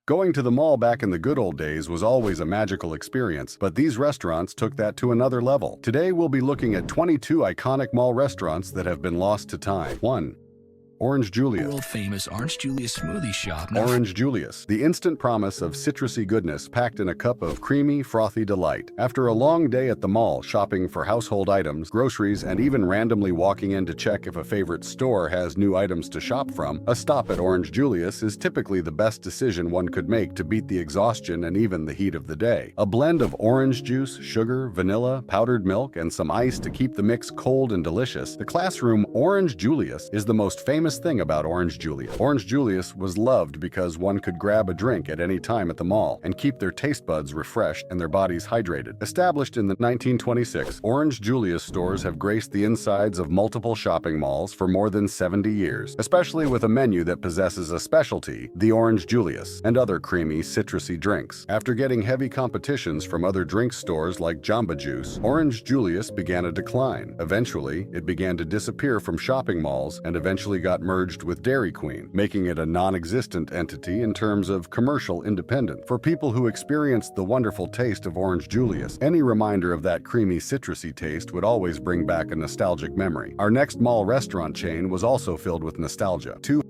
Going to the mall back in the good old days was always a magical experience, but these restaurants took that to another level. Today we'll be looking at 22 iconic mall restaurants that have been lost to time. 1. Orange Julius. World-famous Orange Julius smoothie shop. Orange Julius, the instant promise of citrusy goodness packed in a cup of creamy, frothy delight. After a long day at the mall shopping for household items, groceries, and even randomly walking in to check if a favorite store has new items to shop from, a stop at Orange Julius is typically the best decision one could make to beat the exhaustion and even the heat of the day. A blend of orange juice, sugar, vanilla, powdered milk, and some ice to keep the mix cold and delicious, the classroom Orange Julius is the most famous thing about Orange Julius. Orange Julius was loved because one could grab a drink at any time at the mall and keep their taste buds refreshed and their bodies hydrated. Established in the 1926, Orange Julius stores have graced the insides of multiple shopping malls for more than 70 years, especially with a menu that possesses a specialty, the Orange Julius, and other creamy, citrusy drinks. After getting heavy competitions from other drink stores like Jamba Juice, Orange Julius began a decline. Eventually, it began to disappear from shopping malls and eventually got merged with Dairy Queen, making it a non-existent entity in terms of commercial independence. For people who experienced the wonderful taste of Orange Julius, any reminder of that creamy, citrusy taste would always bring back a nostalgic memory. Our next mall restaurant chain was also filled with nostalgia. 2.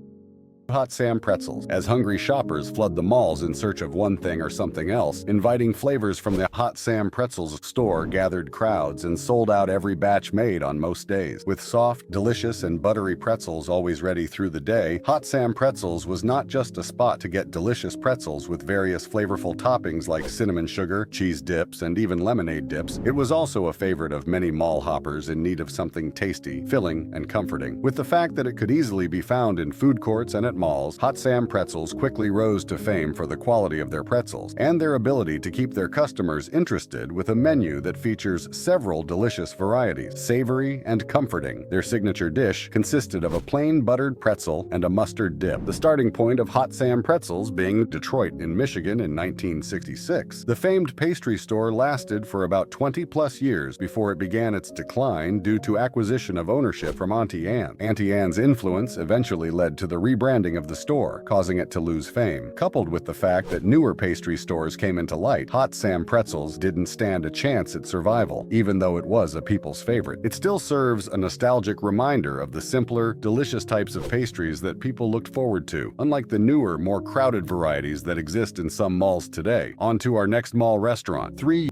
Hot Sam Pretzels. As hungry shoppers flood the malls in search of one thing or something else, inviting flavors from the Hot Sam Pretzels store gathered crowds and sold out every batch made on most days. With soft, delicious, and buttery pretzels always ready through the day, Hot Sam Pretzels was not just a spot to get delicious pretzels with various flavorful toppings like cinnamon sugar, cheese dips, and even lemonade dips. It was also a favorite of many mall hoppers in need of something tasty, filling, and comforting. With the fact that it could easily be found in food courts and at malls, Hot Sam Pretzels quickly rose to fame for the quality of their pretzels and their ability to keep their customers interested with a menu that features several delicious varieties, savory and comforting. Their signature dish consisted of a plain buttered pretzel and a mustard dip. The starting point of Hot Sam Pretzels being Detroit in Michigan in 1966. The famed pastry store lasted for about 20+ years before it began its decline due to acquisition of ownership from Auntie Anne. Auntie Anne's influence eventually led to the rebranding of the store, causing it to lose fame. Coupled with the fact that newer pastry stores came into light, Hot Sam Pretzels didn't stand a chance at survival, even though it was a people's favorite. It still serves a nostalgic reminder of the simpler, delicious types of pastries that people looked forward to, unlike the newer, more crowded varieties that exist in some malls today. On to our next mall restaurant, 3.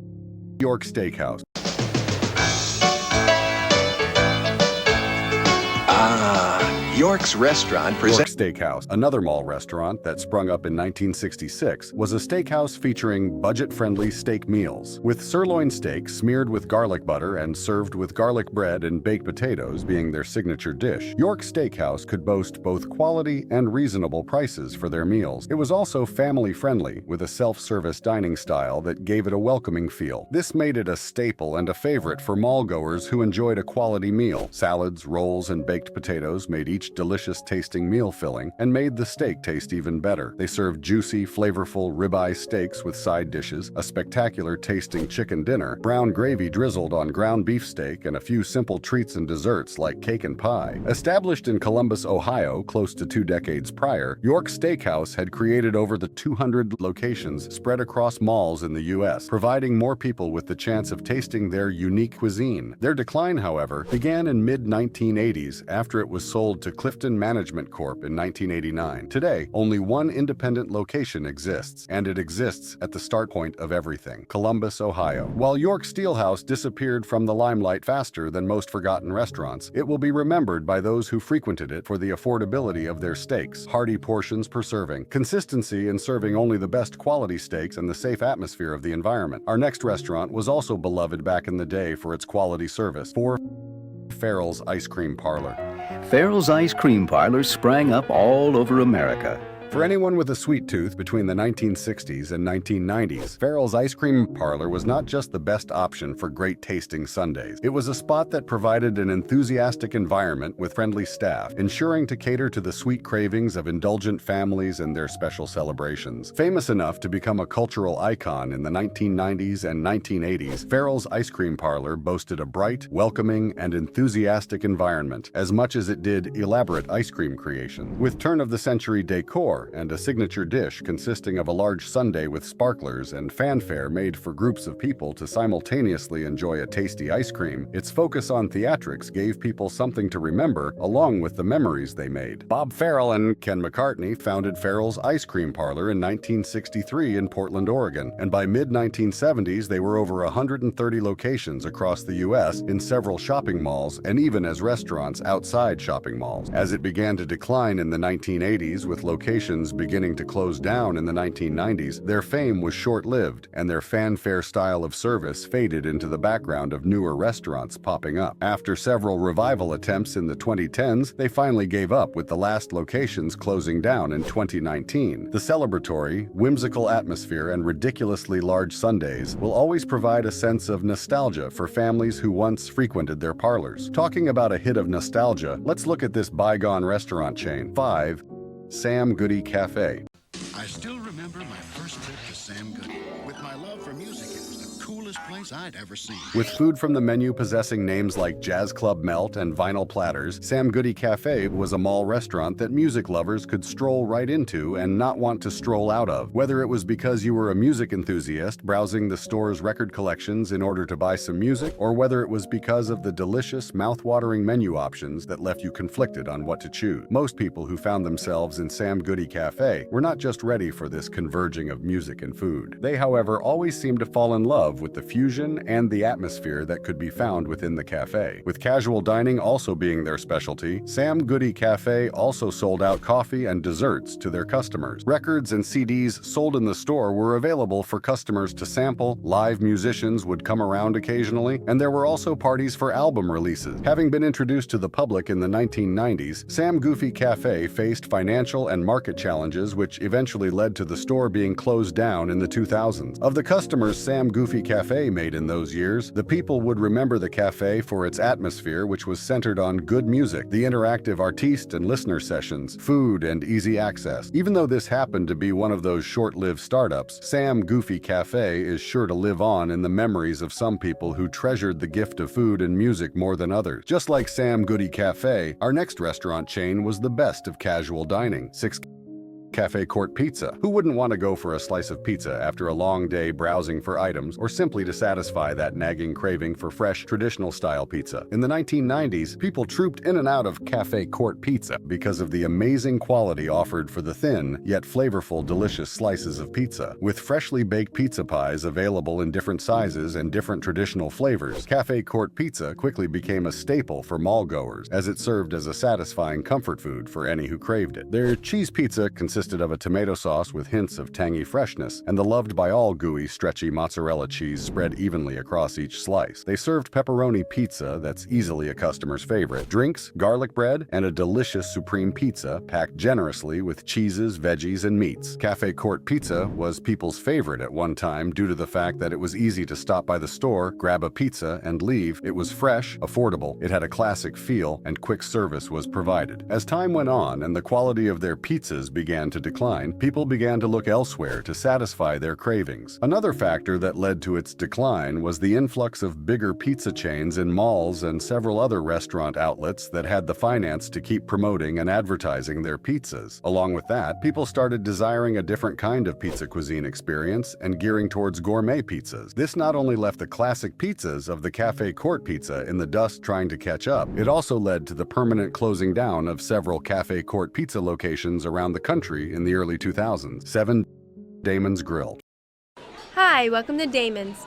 York Steakhouse. York's Restaurant presents York Steakhouse, another mall restaurant that sprung up in 1966, was a steakhouse featuring budget-friendly steak meals, with sirloin steak smeared with garlic butter and served with garlic bread and baked potatoes being their signature dish. York Steakhouse could boast both quality and reasonable prices for their meals. It was also family-friendly, with a self-service dining style that gave it a welcoming feel. This made it a staple and a favorite for mall-goers who enjoyed a quality meal. Salads, rolls, and baked potatoes made each delicious tasting meal filling and made the steak taste even better. They served juicy, flavorful ribeye steaks with side dishes, a spectacular tasting chicken dinner, brown gravy drizzled on ground beef steak, and a few simple treats and desserts like cake and pie. Established in Columbus, Ohio, close to 2 decades prior, York Steakhouse had created over the 200 locations spread across malls in the U.S., providing more people with the chance of tasting their unique cuisine. Their decline, however, began in mid-1980s after it was sold to Clifton Management Corp. in 1989. Today, only one independent location exists, and it exists at the start point of everything, Columbus, Ohio. While York Steelhouse disappeared from the limelight faster than most forgotten restaurants, it will be remembered by those who frequented it for the affordability of their steaks, hearty portions per serving, consistency in serving only the best quality steaks, and the safe atmosphere of the environment. Our next restaurant was also beloved back in the day for its quality service. 4. Farrell's Ice Cream Parlor. Farrell's Ice Cream Parlors sprang up all over America. For anyone with a sweet tooth between the 1960s and 1990s, Farrell's Ice Cream Parlor was not just the best option for great-tasting sundaes. It was a spot that provided an enthusiastic environment with friendly staff, ensuring to cater to the sweet cravings of indulgent families and their special celebrations. Famous enough to become a cultural icon in the 1990s and 1980s, Farrell's Ice Cream Parlor boasted a bright, welcoming, and enthusiastic environment, as much as it did elaborate ice cream creation. With turn-of-the-century decor store, and a signature dish consisting of a large sundae with sparklers and fanfare made for groups of people to simultaneously enjoy a tasty ice cream. Its focus on theatrics gave people something to remember, along with the memories they made. Bob Farrell and Ken McCartney founded Farrell's Ice Cream Parlor in 1963 in Portland, Oregon, and by mid-1970s they were over 130 locations across the U.S. in several shopping malls and even as restaurants outside shopping malls. As it began to decline in the 1980s, with locations beginning to close down in the 1990s, their fame was short-lived, and their fanfare style of service faded into the background of newer restaurants popping up. After several revival attempts in the 2010s, they finally gave up, with the last locations closing down in 2019. The celebratory, whimsical atmosphere and ridiculously large sundaes will always provide a sense of nostalgia for families who once frequented their parlors. Talking about a hit of nostalgia, let's look at this bygone restaurant chain. 5. Sam Goody Cafe. I still remember my first trip to Sam Goody. With my love for music, it was the coolest place I'd ever seen. With food from the menu possessing names like Jazz Club Melt and Vinyl Platters, Sam Goody Cafe was a mall restaurant that music lovers could stroll right into and not want to stroll out of. Whether it was because you were a music enthusiast browsing the store's record collections in order to buy some music, or whether it was because of the delicious, mouth-watering menu options that left you conflicted on what to choose. Most people who found themselves in Sam Goody Cafe were not just ready for this converging of music and food. They, however, always seemed to fall in love with the fusion and the atmosphere that could be found within the cafe. With casual dining also being their specialty, Sam Goody Cafe also sold out coffee and desserts to their customers. Records and CDs sold in the store were available for customers to sample, live musicians would come around occasionally, and there were also parties for album releases. Having been introduced to the public in the 1990s, Sam Goofy Cafe faced financial and market challenges which eventually led to the store being closed down in the 2000s. Of the customers Sam Goofy Cafe made in those years, the people would remember the cafe for its atmosphere, which was centered on good music, the interactive artiste and listener sessions, food, and easy access. Even though this happened to be one of those short-lived startups, Sam Goofy Cafe is sure to live on in the memories of some people who treasured the gift of food and music more than others. Just like Sam Goody Cafe, our next restaurant chain was the best of casual dining. 6. Cafe Court Pizza. Who wouldn't want to go for a slice of pizza after a long day browsing for items, or simply to satisfy that nagging craving for fresh, traditional-style pizza? In the 1990s, people trooped in and out of Cafe Court Pizza because of the amazing quality offered for the thin, yet flavorful, delicious slices of pizza. With freshly baked pizza pies available in different sizes and different traditional flavors, Cafe Court Pizza quickly became a staple for mall-goers, as it served as a satisfying comfort food for any who craved it. Their cheese pizza consisted of a tomato sauce with hints of tangy freshness, and the loved-by-all gooey, stretchy mozzarella cheese spread evenly across each slice. They served pepperoni pizza that's easily a customer's favorite, drinks, garlic bread, and a delicious supreme pizza packed generously with cheeses, veggies, and meats. Cafe Court Pizza was people's favorite at one time due to the fact that it was easy to stop by the store, grab a pizza, and leave. It was fresh, affordable, it had a classic feel, and quick service was provided. As time went on and the quality of their pizzas began to decline, people began to look elsewhere to satisfy their cravings. Another factor that led to its decline was the influx of bigger pizza chains in malls and several other restaurant outlets that had the finance to keep promoting and advertising their pizzas. Along with that, people started desiring a different kind of pizza cuisine experience and gearing towards gourmet pizzas. This not only left the classic pizzas of the Cafe Court Pizza in the dust trying to catch up, it also led to the permanent closing down of several Cafe Court Pizza locations around the country in the early 2000s. 7. Damon's Grill. Hi, welcome to Damon's.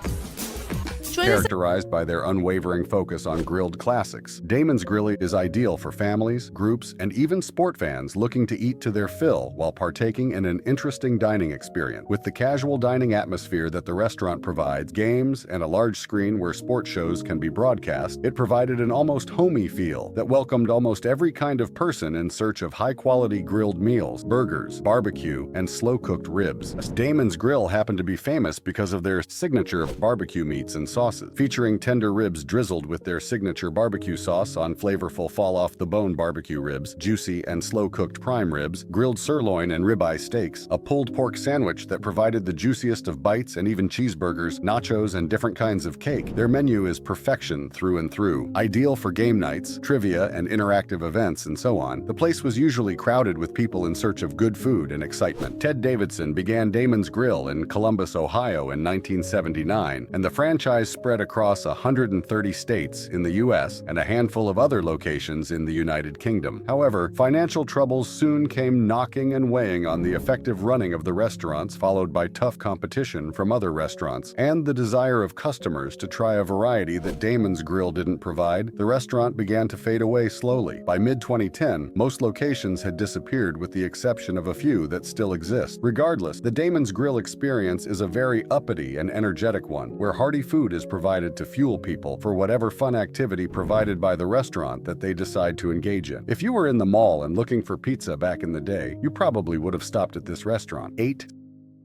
Characterized by their unwavering focus on grilled classics, Damon's Grill is ideal for families, groups, and even sport fans looking to eat to their fill while partaking in an interesting dining experience. With the casual dining atmosphere that the restaurant provides, games, and a large screen where sports shows can be broadcast, it provided an almost homey feel that welcomed almost every kind of person in search of high-quality grilled meals, burgers, barbecue, and slow-cooked ribs. Damon's Grill happened to be famous because of their signature barbecue meats and sauces. sauces, featuring tender ribs drizzled with their signature barbecue sauce on flavorful fall-off-the-bone barbecue ribs, juicy and slow-cooked prime ribs, grilled sirloin and ribeye steaks, a pulled pork sandwich that provided the juiciest of bites, and even cheeseburgers, nachos, and different kinds of cake. Their menu is perfection through and through. Ideal for game nights, trivia, and interactive events, and so on, the place was usually crowded with people in search of good food and excitement. Ted Davidson began Damon's Grill in Columbus, Ohio in 1979, and the franchise spread across 130 states in the U.S. and a handful of other locations in the United Kingdom. However, financial troubles soon came knocking and weighing on the effective running of the restaurants, followed by tough competition from other restaurants, and the desire of customers to try a variety that Damon's Grill didn't provide. The restaurant began to fade away slowly. By mid-2010, most locations had disappeared with the exception of a few that still exist. Regardless, the Damon's Grill experience is a very uppity and energetic one, where hearty food is provided to fuel people for whatever fun activity provided by the restaurant that they decide to engage in. If you were in the mall and looking for pizza back in the day, you probably would have stopped at this restaurant. 8.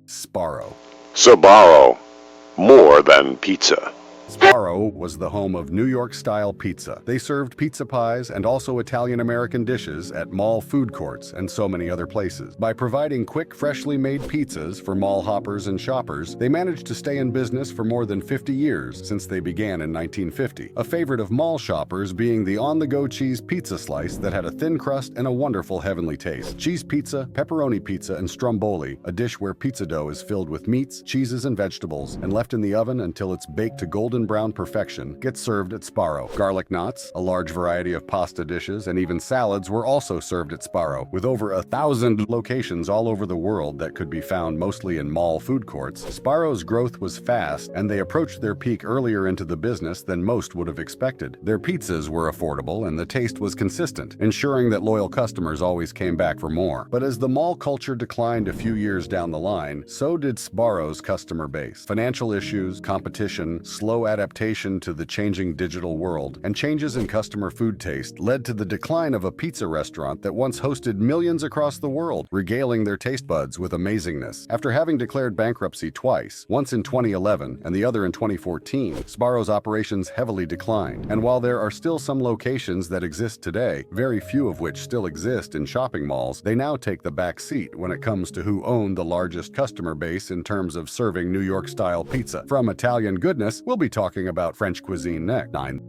Sparrow. Sbarro. More than pizza. Sparrow was the home of New York-style pizza. They served pizza pies and also Italian-American dishes at mall food courts and so many other places. By providing quick, freshly made pizzas for mall hoppers and shoppers, they managed to stay in business for more than 50 years since they began in 1950. A favorite of mall shoppers being the on-the-go cheese pizza slice that had a thin crust and a wonderful heavenly taste. Cheese pizza, pepperoni pizza, and stromboli, a dish where pizza dough is filled with meats, cheeses, and vegetables and left in the oven until it's baked to golden brown perfection, gets served at Sparrow. Garlic knots, a large variety of pasta dishes, and even salads were also served at Sparrow. With over 1,000 locations all over the world that could be found mostly in mall food courts, Sparrow's growth was fast, and they approached their peak earlier into the business than most would have expected. Their pizzas were affordable, and the taste was consistent, ensuring that loyal customers always came back for more. But as the mall culture declined a few years down the line, so did Sparrow's customer base. Financial issues, competition, slow adaptation to the changing digital world, and changes in customer food taste led to the decline of a pizza restaurant that once hosted millions across the world, regaling their taste buds with amazingness. After having declared bankruptcy twice, once in 2011 and the other in 2014, Sparrow's operations heavily declined. And while there are still some locations that exist today, very few of which still exist in shopping malls, they now take the back seat when it comes to who owned the largest customer base in terms of serving New York-style pizza. From Italian goodness, we'll be talking about French cuisine next. 9.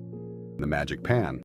The Magic Pan.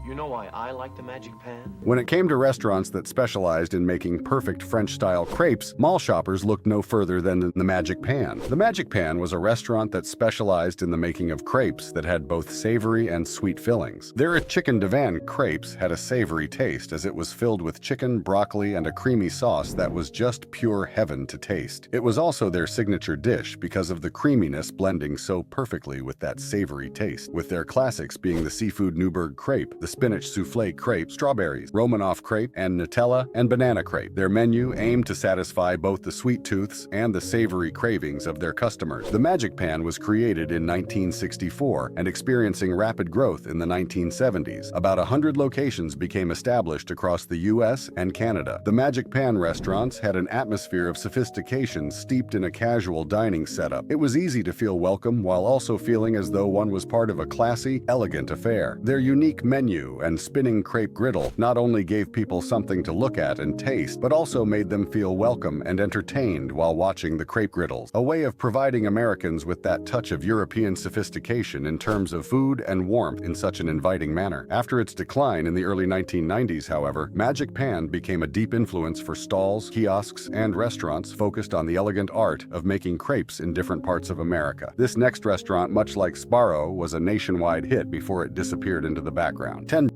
You know why I like the Magic Pan? When it came to restaurants that specialized in making perfect French-style crepes, mall shoppers looked no further than the Magic Pan. The Magic Pan was a restaurant that specialized in the making of crepes that had both savory and sweet fillings. Their chicken divan crepes had a savory taste as it was filled with chicken, broccoli, and a creamy sauce that was just pure heaven to taste. It was also their signature dish because of the creaminess blending so perfectly with that savory taste, with their classics being the seafood Newburgh crepe, the spinach soufflé crepe, strawberries, Romanoff crepe, and Nutella and banana crepe. Their menu aimed to satisfy both the sweet tooths and the savory cravings of their customers. The Magic Pan was created in 1964 and experiencing rapid growth in the 1970s. About 100 locations became established across the U.S. and Canada. The Magic Pan restaurants had an atmosphere of sophistication steeped in a casual dining setup. It was easy to feel welcome while also feeling as though one was part of a classy, elegant affair. Their unique menu and spinning crepe griddle not only gave people something to look at and taste, but also made them feel welcome and entertained while watching the crepe griddles, a way of providing Americans with that touch of European sophistication in terms of food and warmth in such an inviting manner. After its decline in the early 1990s, however, Magic Pan became a deep influence for stalls, kiosks, and restaurants focused on the elegant art of making crepes in different parts of America. This next restaurant, much like Sparrow, was a nationwide hit before it disappeared into the background. 10.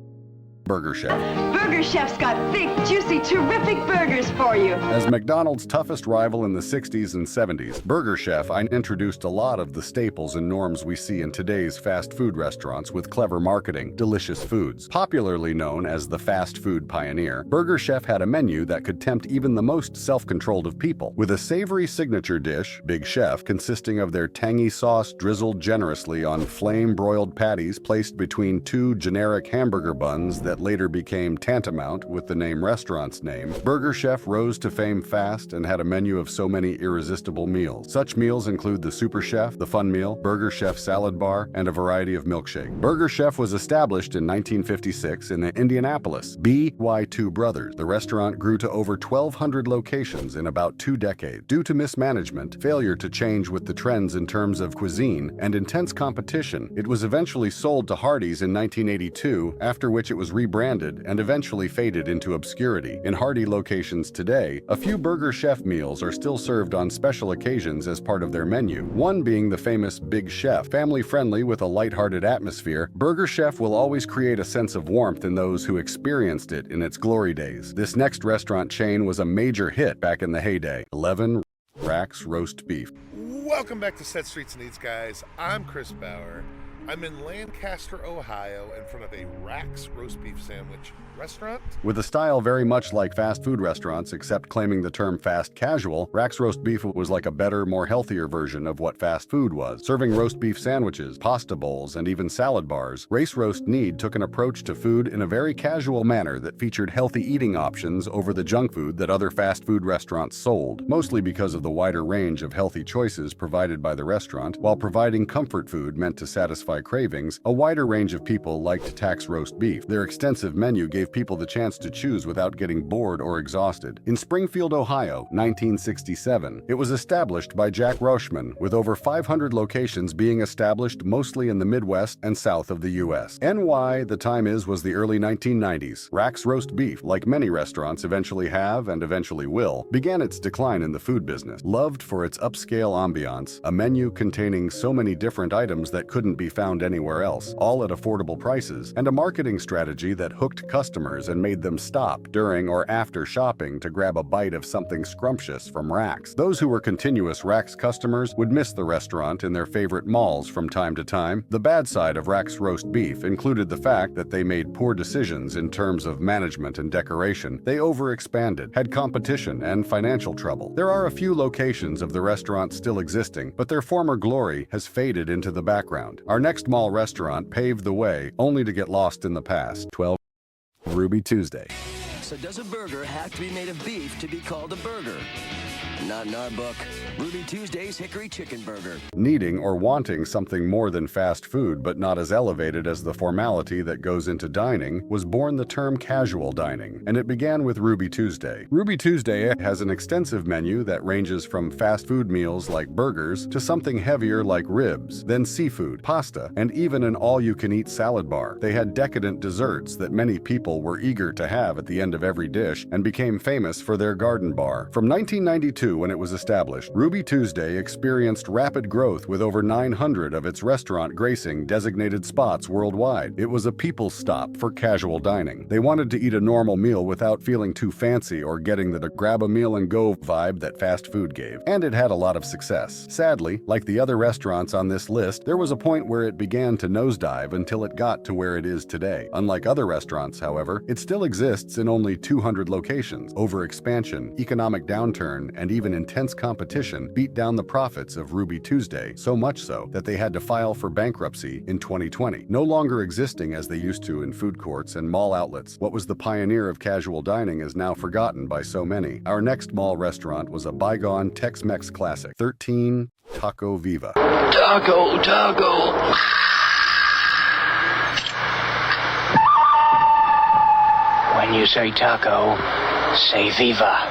Burger Chef. Burger Chef's got thick, juicy, terrific burgers for you. As McDonald's toughest rival in the 60s and 70s, Burger Chef introduced a lot of the staples and norms we see in today's fast food restaurants with clever marketing, delicious foods. Popularly known as the fast food pioneer, Burger Chef had a menu that could tempt even the most self-controlled of people. With a savory signature dish, Big Chef, consisting of their tangy sauce drizzled generously on flame-broiled patties placed between two generic hamburger buns that later became tantamount with the name restaurant's name, Burger Chef rose to fame fast and had a menu of so many irresistible meals. Such meals include the Super Chef, the Fun Meal, Burger Chef Salad Bar, and a variety of milkshake. Burger Chef was established in 1956 in Indianapolis. by 2 brothers. The restaurant grew to over 1,200 locations in about 2 decades. Due to mismanagement, failure to change with the trends in terms of cuisine, and intense competition, it was eventually sold to Hardee's in 1982, after which it was rebranded and eventually faded into obscurity. In Hardee's locations today, a few Burger Chef meals are still served on special occasions as part of their menu, one being the famous Big Chef. Family-friendly with a lighthearted atmosphere, Burger Chef will always create a sense of warmth in those who experienced it in its glory days. This next restaurant chain was a major hit back in the heyday. 11 Rack's Roast Beef. Welcome back to Set Streets and Eats, guys. I'm Chris Bauer. I'm in Lancaster, Ohio, in front of a Rack's Roast Beef Sandwich restaurant. With a style very much like fast food restaurants, except claiming the term fast casual, Rack's Roast Beef was like a better, more healthier version of what fast food was. Serving roast beef sandwiches, pasta bowls, and even salad bars, Race Roast Need took an approach to food in a very casual manner that featured healthy eating options over the junk food that other fast food restaurants sold, mostly because of the wider range of healthy choices provided by the restaurant. While providing comfort food meant to satisfy cravings, a wider range of people liked to tax roast beef. Their extensive menu gave people the chance to choose without getting bored or exhausted. In Springfield, Ohio, 1967, it was established by Jack Rochman, with over 500 locations being established mostly in the Midwest and South of the U.S. NY, the time was the early 1990s. Rack's Roast Beef, like many restaurants eventually have and eventually will, began its decline in the food business. Loved for its upscale ambiance, a menu containing so many different items that couldn't be found anywhere else, all at affordable prices, and a marketing strategy that hooked customers and made them stop during or after shopping to grab a bite of something scrumptious from Rack's. Those who were continuous Rack's customers would miss the restaurant in their favorite malls from time to time. The bad side of Rack's Roast Beef included the fact that they made poor decisions in terms of management and decoration. They overexpanded, had competition, and financial trouble. There are a few locations of the restaurant still existing, but their former glory has faded into the background. Our next mall restaurant paved the way, only to get lost in the past. 12 Ruby Tuesday. So does a burger have to be made of beef to be called a burger? Not in our book. Ruby Tuesday's Hickory Chicken Burger. Needing or wanting something more than fast food but not as elevated as the formality that goes into dining was born the term casual dining, and it began with Ruby Tuesday. Ruby Tuesday has an extensive menu that ranges from fast food meals like burgers to something heavier like ribs, then seafood, pasta, and even an all-you-can-eat salad bar. They had decadent desserts that many people were eager to have at the end of every dish and became famous for their garden bar. From 1992, when it was established, Ruby Tuesday experienced rapid growth with over 900 of its restaurant gracing designated spots worldwide. It was a people's stop for casual dining. They wanted to eat a normal meal without feeling too fancy or getting the grab a meal and go vibe that fast food gave. And it had a lot of success. Sadly, like the other restaurants on this list, there was a point where it began to nosedive until it got to where it is today. Unlike other restaurants, however, it still exists in only 200 locations. Overexpansion, economic downturn, and even intense competition beat down the profits of Ruby Tuesday, so much so that they had to file for bankruptcy in 2020. No longer existing as they used to in food courts and mall outlets, what was the pioneer of casual dining is now forgotten by so many. Our next mall restaurant was a bygone Tex-Mex classic, 13 Taco Viva. Taco. When you say taco, say viva.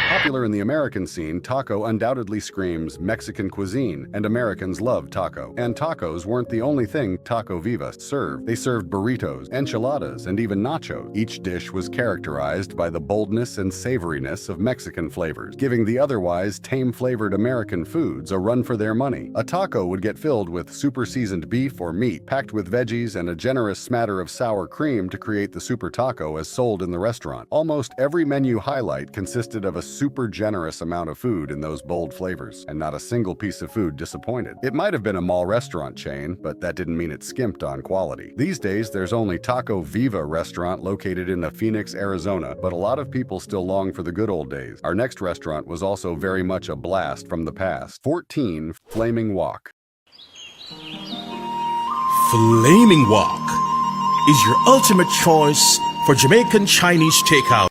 Popular in the American scene, taco undoubtedly screams Mexican cuisine, and Americans love taco. And tacos weren't the only thing Taco Viva served. They served burritos, enchiladas, and even nachos. Each dish was characterized by the boldness and savoriness of Mexican flavors, giving the otherwise tame-flavored American foods a run for their money. A taco would get filled with super-seasoned beef or meat, packed with veggies and a generous smatter of sour cream to create the super taco as sold in the restaurant. Almost every menu highlight consisted of a super generous amount of food in those bold flavors, and not a single piece of food disappointed. It might have been a mall restaurant chain, but that didn't mean it skimped on quality. These days, there's only Taco Viva restaurant located in Phoenix, Arizona, but a lot of people still long for the good old days. Our next restaurant was also very much a blast from the past. 14 Flaming Wok. Flaming Wok. is your ultimate choice for Jamaican Chinese takeout.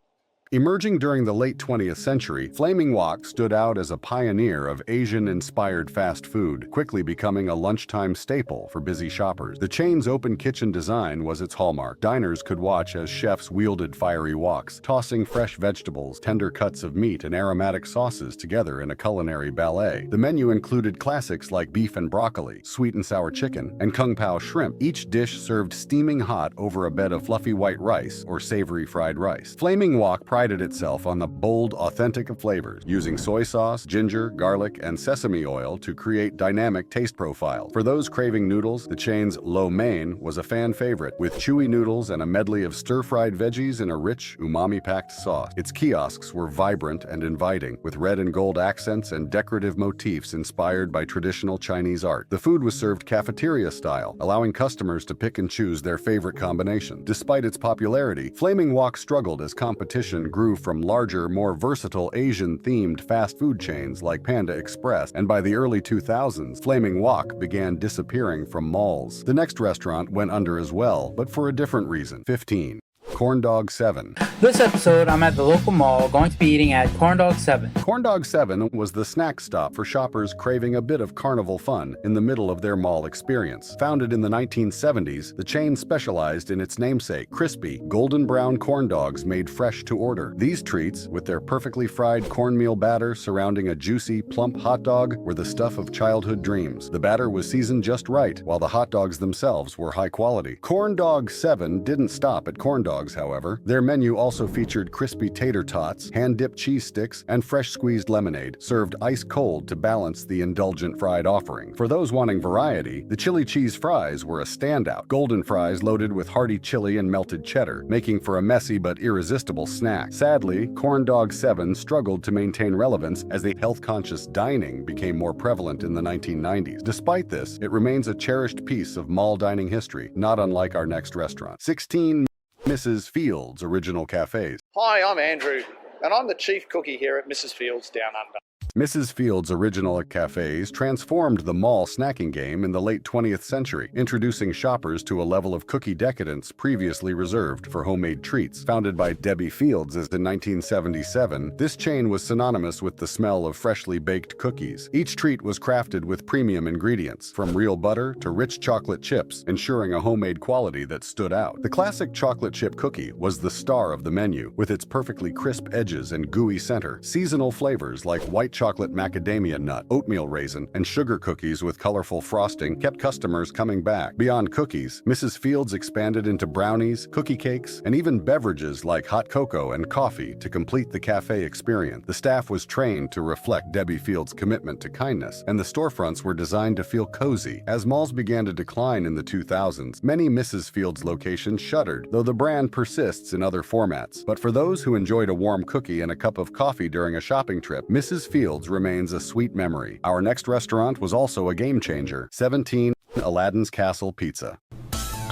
Emerging during the late 20th century, Flaming Wok stood out as a pioneer of Asian-inspired fast food, quickly becoming a lunchtime staple for busy shoppers. The chain's open kitchen design was its hallmark. Diners could watch as chefs wielded fiery woks, tossing fresh vegetables, tender cuts of meat, and aromatic sauces together in a culinary ballet. The menu included classics like beef and broccoli, sweet and sour chicken, and kung pao shrimp, each dish served steaming hot over a bed of fluffy white rice or savory fried rice. Flaming Wok prided itself on the bold, authentic flavors, using soy sauce, ginger, garlic, and sesame oil to create dynamic taste profiles. For those craving noodles, the chain's lo mein was a fan favorite, with chewy noodles and a medley of stir-fried veggies in a rich, umami-packed sauce. Its kiosks were vibrant and inviting, with red and gold accents and decorative motifs inspired by traditional Chinese art. The food was served cafeteria-style, allowing customers to pick and choose their favorite combination. Despite its popularity, Flaming Wok struggled as competition grew from larger, more versatile Asian-themed fast food chains like Panda Express, and by the early 2000s, Flaming Wok began disappearing from malls. The next restaurant went under as well, but for a different reason. 15. Corn Dog 7. This episode, I'm at the local mall going to be eating at Corn Dog 7. Corn Dog 7 was the snack stop for shoppers craving a bit of carnival fun in the middle of their mall experience. Founded in the 1970s, the chain specialized in its namesake, crispy, golden brown corn dogs made fresh to order. These treats, with their perfectly fried cornmeal batter surrounding a juicy, plump hot dog, were the stuff of childhood dreams. The batter was seasoned just right, while the hot dogs themselves were high quality. Corn Dog 7 didn't stop at corn dogs, however. Their menu also featured crispy tater tots, hand-dipped cheese sticks, and fresh squeezed lemonade, served ice-cold to balance the indulgent fried offering. For those wanting variety, the chili cheese fries were a standout. Golden fries loaded with hearty chili and melted cheddar, making for a messy but irresistible snack. Sadly, Corn Dog 7 struggled to maintain relevance as the health-conscious dining became more prevalent in the 1990s. Despite this, it remains a cherished piece of mall dining history, not unlike our next restaurant. 16. Mrs. Fields Original Cafes. Hi, I'm Andrew, and I'm the chief cookie here at Mrs. Fields Down Under. Mrs. Fields Original Cafes transformed the mall snacking game in the late 20th century, introducing shoppers to a level of cookie decadence previously reserved for homemade treats. Founded by Debbie Fields in 1977, this chain was synonymous with the smell of freshly baked cookies. Each treat was crafted with premium ingredients, from real butter to rich chocolate chips, ensuring a homemade quality that stood out. The classic chocolate chip cookie was the star of the menu, with its perfectly crisp edges and gooey center. Seasonal flavors like white chocolate macadamia nut, oatmeal raisin, and sugar cookies with colorful frosting kept customers coming back. Beyond cookies, Mrs. Fields expanded into brownies, cookie cakes, and even beverages like hot cocoa and coffee to complete the cafe experience. The staff was trained to reflect Debbie Fields' commitment to kindness, and the storefronts were designed to feel cozy. As malls began to decline in the 2000s, many Mrs. Fields locations shuttered, though the brand persists in other formats. But for those who enjoyed a warm cookie and a cup of coffee during a shopping trip, Mrs. Fields remains a sweet memory. Our next restaurant was also a game changer. 17. Aladdin's Castle Pizza.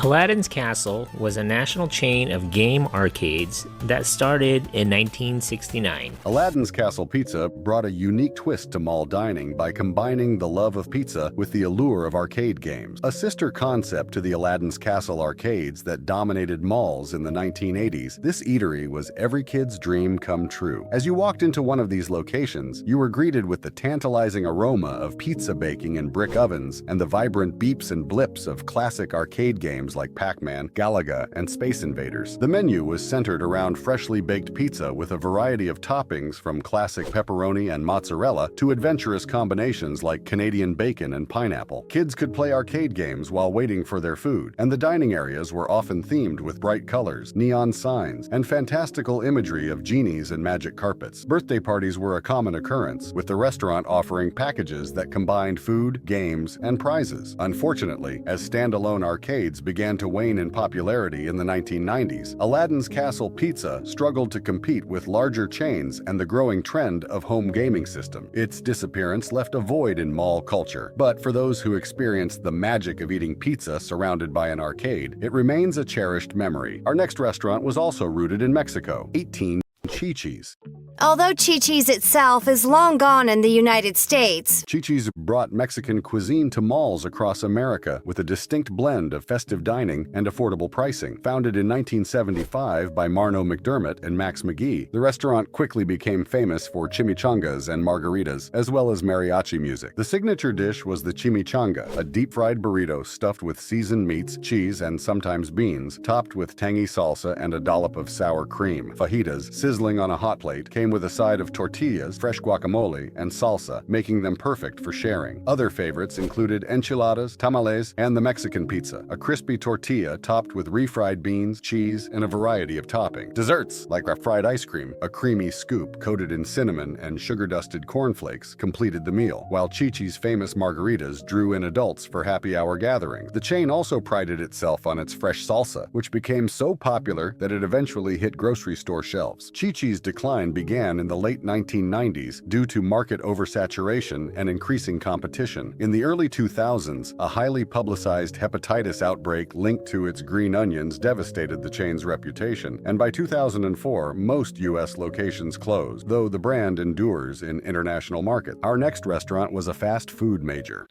Aladdin's Castle was a national chain of game arcades that started in 1969. Aladdin's Castle Pizza brought a unique twist to mall dining by combining the love of pizza with the allure of arcade games. A sister concept to the Aladdin's Castle arcades that dominated malls in the 1980s, this eatery was every kid's dream come true. As you walked into one of these locations, you were greeted with the tantalizing aroma of pizza baking in brick ovens and the vibrant beeps and blips of classic arcade games like Pac-Man, Galaga, and Space Invaders. The menu was centered around freshly baked pizza with a variety of toppings from classic pepperoni and mozzarella to adventurous combinations like Canadian bacon and pineapple. Kids could play arcade games while waiting for their food, and the dining areas were often themed with bright colors, neon signs, and fantastical imagery of genies and magic carpets. Birthday parties were a common occurrence, with the restaurant offering packages that combined food, games, and prizes. Unfortunately, as standalone arcades began to wane in popularity in the 1990s, Aladdin's Castle Pizza struggled to compete with larger chains and the growing trend of home gaming system. Its disappearance left a void in mall culture, but for those who experienced the magic of eating pizza surrounded by an arcade, it remains a cherished memory. Our next restaurant was also rooted in Mexico. 18. Chi-Chi's. Although Chi-Chi's itself is long gone in the United States, Chi-Chi's brought Mexican cuisine to malls across America with a distinct blend of festive dining and affordable pricing. Founded in 1975 by Marno McDermott and Max McGee, the restaurant quickly became famous for chimichangas and margaritas, as well as mariachi music. The signature dish was the chimichanga, a deep-fried burrito stuffed with seasoned meats, cheese, and sometimes beans, topped with tangy salsa and a dollop of sour cream. Fajitas, sizzling on a hot plate, came with a side of tortillas, fresh guacamole, and salsa, making them perfect for sharing. Other favorites included enchiladas, tamales, and the Mexican pizza, a crispy tortilla topped with refried beans, cheese, and a variety of toppings. Desserts, like our fried ice cream, a creamy scoop coated in cinnamon and sugar-dusted cornflakes, completed the meal, while Chi-Chi's famous margaritas drew in adults for happy hour gatherings. The chain also prided itself on its fresh salsa, which became so popular that it eventually hit grocery store shelves. Chi-Chi's decline began in the late 1990s due to market oversaturation and increasing competition. In the early 2000s, a highly publicized hepatitis outbreak linked to its green onions devastated the chain's reputation, and by 2004, most U.S. locations closed, though the brand endures in international markets. Our next restaurant was a fast food major,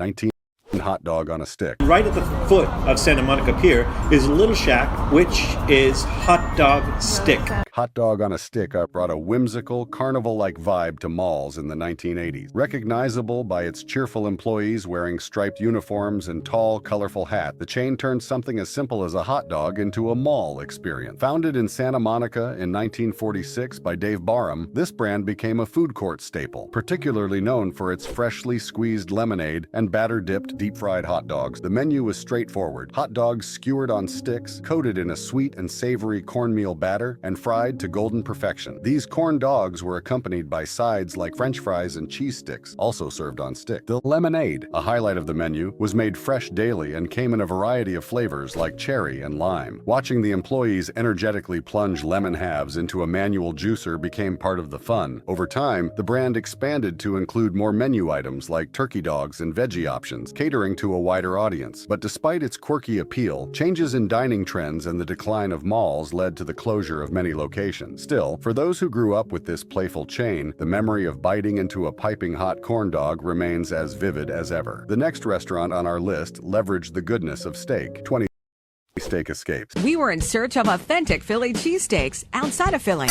hot dog on a stick. Right at the foot of Santa Monica Pier is a little shack, which is hot dog stick. Hot dog on a stick brought a whimsical, carnival-like vibe to malls in the 1980s. Recognizable by its cheerful employees wearing striped uniforms and tall, colorful hats, the chain turned something as simple as a hot dog into a mall experience. Founded in Santa Monica in 1946 by Dave Barham, this brand became a food court staple, particularly known for its freshly squeezed lemonade and batter-dipped deep-fried hot dogs. The menu was straightforward: hot dogs skewered on sticks, coated in a sweet and savory cornmeal batter, and fried to golden perfection. These corn dogs were accompanied by sides like French fries and cheese sticks, also served on stick. The lemonade, a highlight of the menu, was made fresh daily and came in a variety of flavors like cherry and lime. Watching the employees energetically plunge lemon halves into a manual juicer became part of the fun. Over time, the brand expanded to include more menu items like turkey dogs and veggie options, catering to a wider audience. But despite its quirky appeal, changes in dining trends and the decline of malls led to the closure of many locations. Still, for those who grew up with this playful chain, the memory of biting into a piping hot corn dog remains as vivid as ever. The next restaurant on our list leveraged the goodness of steak. 20 Steak Escapes. We were in search of authentic Philly cheesesteaks outside of Philly.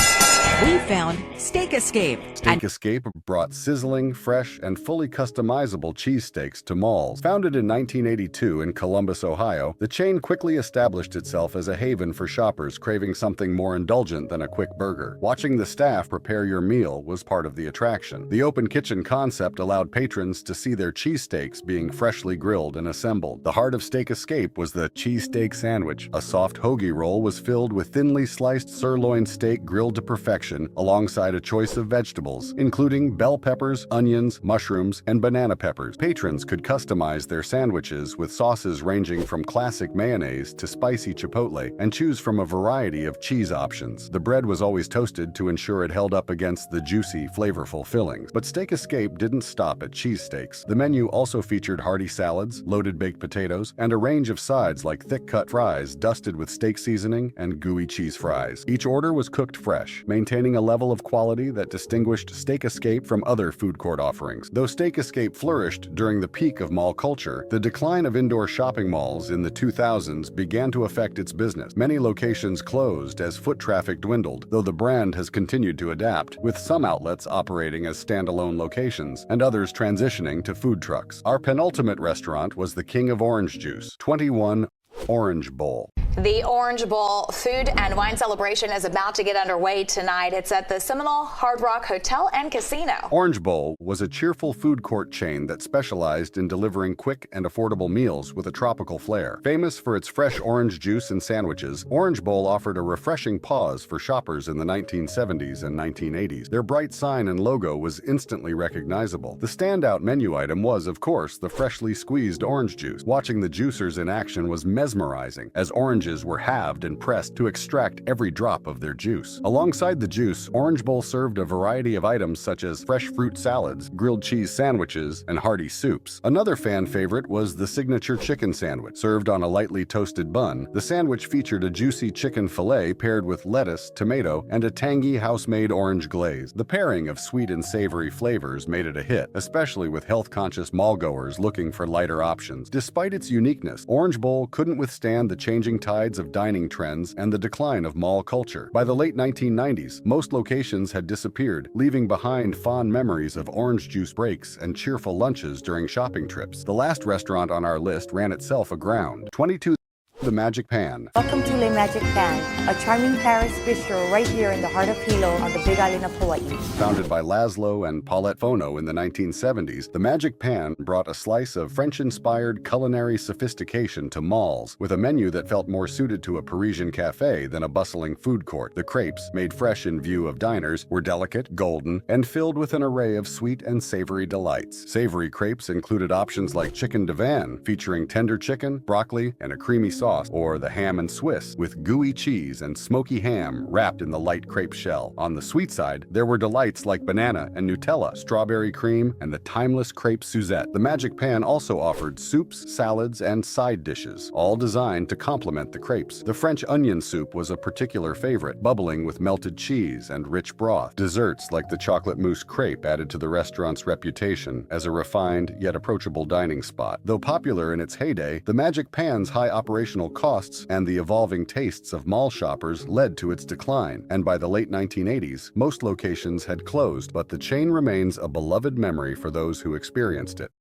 We found Steak Escape. Steak Escape brought sizzling, fresh, and fully customizable cheesesteaks to malls. Founded in 1982 in Columbus, Ohio, the chain quickly established itself as a haven for shoppers craving something more indulgent than a quick burger. Watching the staff prepare your meal was part of the attraction. The open kitchen concept allowed patrons to see their cheesesteaks being freshly grilled and assembled. The heart of Steak Escape was the cheesesteak sandwich. A soft hoagie roll was filled with thinly sliced sirloin steak grilled to perfection alongside a choice of vegetables, including bell peppers, onions, mushrooms, and banana peppers. Patrons could customize their sandwiches with sauces ranging from classic mayonnaise to spicy chipotle and choose from a variety of cheese options. The bread was always toasted to ensure it held up against the juicy, flavorful fillings. But Steak Escape didn't stop at cheesesteaks. The menu also featured hearty salads, loaded baked potatoes, and a range of sides like thick-cut fries dusted with steak seasoning and gooey cheese fries. Each order was cooked fresh, maintaining a level of quality that distinguished Steak Escape from other food court offerings. Though Steak Escape flourished during the peak of mall culture, the decline of indoor shopping malls in the 2000s began to affect its business. Many locations closed as foot traffic dwindled, though the brand has continued to adapt, with some outlets operating as standalone locations and others transitioning to food trucks. Our penultimate restaurant was the King of Orange Juice, 21 Orange Bowl. The Orange Bowl food and wine celebration is about to get underway tonight. It's at the Seminole Hard Rock Hotel and Casino. Orange Bowl was a cheerful food court chain that specialized in delivering quick and affordable meals with a tropical flair. Famous for its fresh orange juice and sandwiches, Orange Bowl offered a refreshing pause for shoppers in the 1970s and 1980s. Their bright sign and logo was instantly recognizable. The standout menu item was, of course, the freshly squeezed orange juice. Watching the juicers in action was mesmerizing, as orange oranges were halved and pressed to extract every drop of their juice. Alongside the juice, Orange Bowl served a variety of items such as fresh fruit salads, grilled cheese sandwiches, and hearty soups. Another fan favorite was the signature chicken sandwich. Served on a lightly toasted bun, the sandwich featured a juicy chicken fillet paired with lettuce, tomato, and a tangy house-made orange glaze. The pairing of sweet and savory flavors made it a hit, especially with health-conscious mall-goers looking for lighter options. Despite its uniqueness, Orange Bowl couldn't withstand the changing tides of dining trends and the decline of mall culture. By the late 1990s, most locations had disappeared, leaving behind fond memories of orange juice breaks and cheerful lunches during shopping trips. The last restaurant on our list ran itself aground. 22 The Magic Pan. Welcome to Le Magic Pan, a charming Paris bistro right here in the heart of Hilo on the Big Island of Hawaii. Founded by Laszlo and Paulette Fono in the 1970s, the Magic Pan brought a slice of French-inspired culinary sophistication to malls, with a menu that felt more suited to a Parisian cafe than a bustling food court. The crepes, made fresh in view of diners, were delicate, golden, and filled with an array of sweet and savory delights. Savory crepes included options like chicken divan, featuring tender chicken, broccoli, and a creamy sauce, or the ham and Swiss, with gooey cheese and smoky ham wrapped in the light crepe shell. On the sweet side, there were delights like banana and Nutella, strawberry cream, and the timeless crepe Suzette. The Magic Pan also offered soups, salads, and side dishes, all designed to complement the crepes. The French onion soup was a particular favorite, bubbling with melted cheese and rich broth. Desserts like the chocolate mousse crepe added to the restaurant's reputation as a refined yet approachable dining spot. Though popular in its heyday, the Magic Pan's high operational costs and the evolving tastes of mall shoppers led to its decline, and by the late 1980s, most locations had closed, but the chain remains a beloved memory for those who experienced it.